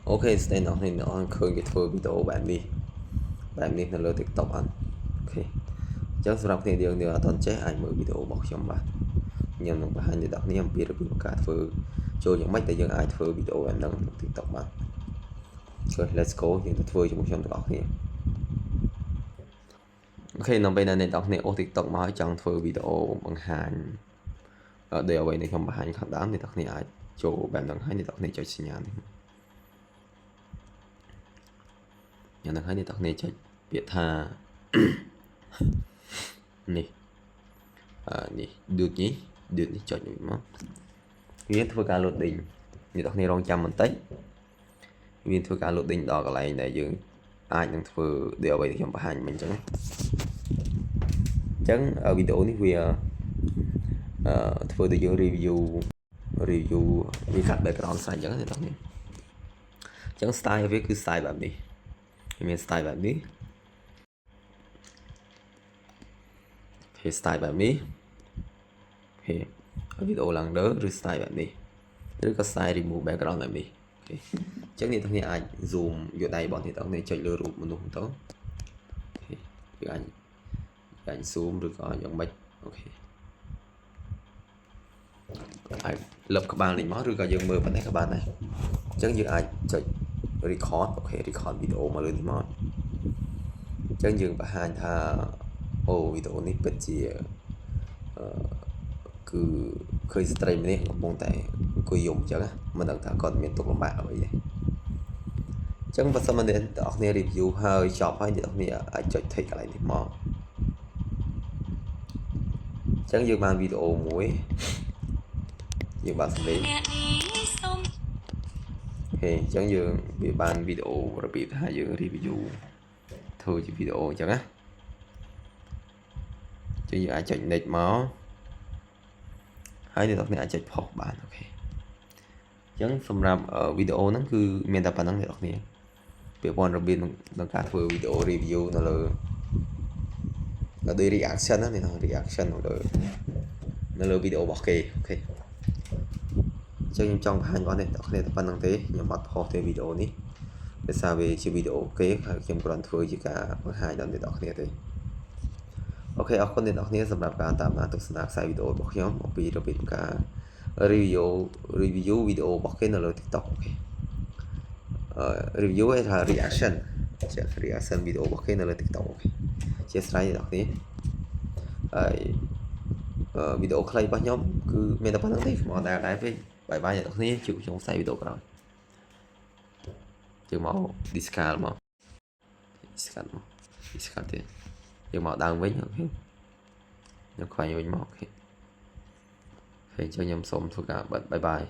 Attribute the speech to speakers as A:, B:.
A: ok sẽ nó thì nó khơi cái thơ video bạn đi là tiktok anh ok chắc sau khi điều điều toàn chế ai mở video bọc trong bạn nhưng mà hai người đọc niềm biết được cả thơ cho những mấy tại dân ai thơ video anh đang tiktok bạn rồi let's go những thơ trong trong đọc này ok nó bây giờ nên đọc này ô tiktok mà trong thơ video bằng hàng ở đều vậy này không bằng hàng khám đám thì đọc này ai cho bạn đang hai người đọc này cho sinh nhật nhà nó hai người đọc này cho biết tha nàyនេះដូចនេះចុចមកវាធ្វើការ loading អ្នកនរគ្នារងចាំបន្តិចវាធ្វើការ loading ដល់កន្លែងដែលយើងអាចនឹងធ្វើដែលអ្វីដែលខ្ញុំបង្ហាញមិញអញ្ចឹងវីដេអូនេះវាធ្វើឲ្យយើង review វាកាត់ background ស្អាតអញ្ចឹងអ្នកនរគ្នាអញ្ចឹង style វាគឺ style បែបនេះមាន style បែបនេះ style បែបនេះវីដេអូឡើងលើឬ style បែបនេះឬក៏ style remove background បែបនេះអូខេអញ្ចឹងអ្នកទាំងនេះអាច zoom យកដៃរបស់អ្នកទាំងនេះចុចលើរូបមនុស្សទៅយើងអាច zoom ឬក៏យ៉ាងម៉េចអូខេអាចលុបក្បាលនេះមកឬក៏យើងមើលប៉ុណ្ណេះក៏បានដែរអញ្ចឹងយើងអាចចុច record អូខេ record វីដេអូមកលើនេះមកអញ្ចឹងយើងបង្ហាញថាអូវីដេអូនេះពិតជាគឺឃើញស្ត្រីម្នាក់កំពុងតែអង្គុយយំអញ្ចឹងមិនដឹងថាគាត់មានទុក្ខលំបាកអ្វីទេអញ្ចឹងបើសិនមកអ្នកទាំងអស់គ្នា review ហើយចប់ហើយអ្នកទាំងអស់គ្នាអាចចុច tick កន្លែងនេះមកអញ្ចឹងយើងបានវីដេអូមួយយើងបានសម្លេងអូខេអញ្ចឹងយើងវាបានវីដេអូរបៀបថាយើង review ធ្វើជាវីដេអូអញ្ចឹងណាអញ្ចឹងយើងអាចចុច next មកហើយអ្នកទាំងគ្នាអាចចុច pause បានអូខេអញ្ចឹងសម្រាប់វីដេអូហ្នឹងគឺមានតែប៉ុណ្្នឹងអ្នកទាំងគ្នាពាក់ព័ន្ធរបៀបក្នុងការធ្វើវីដេអូ review នៅលើreaction ណាអ្នកទាំង reaction នៅលើវីដេអូរបស់គេអូខេអញ្ចឹងខ្ញុំចង់បង្ហាញបងអ្នកទាំងគ្នាតែប៉ុណ្្នឹងទេខ្ញុំអត់ pause ទេវីដេអូនេះដោយសារវាជាវីដេអូគេហើយខ្ញុំគ្រាន់ធ្វើជាការបង្ហាញដល់អ្នកទាំងគ្នាទេអូខេអរគុណអ្នកនរគ្នាសម្រាប់ការតាមដានទស្សនាខ្សែវីដេអូរបស់ខ្ញុំអំពីរបៀបការ review វីដេអូរបស់គេនៅលើ TikTok អូខេreview ឯថា reaction ជា reaction វីដេអូរបស់គេនៅលើ TikTok អូខេជាស្រ័យអ្នកនរគ្នាហើយវីដេអូខ្លីរបស់ខ្ញុំគឺមានតែប៉ុណ្្នឹងទេមកដែរពេកបាយបាយអ្នកនរគ្នាជួបខ្ញុំខ្សែវីដេអូក្រោយជើងមក discard មក discard ទៀតយើងមកដើមវិញអូខេខ្ញុំខ្វាញ់វិញមកអូខេអញ្ចឹងខ្ញុំសូមធ្វើការបិទបាយបាយ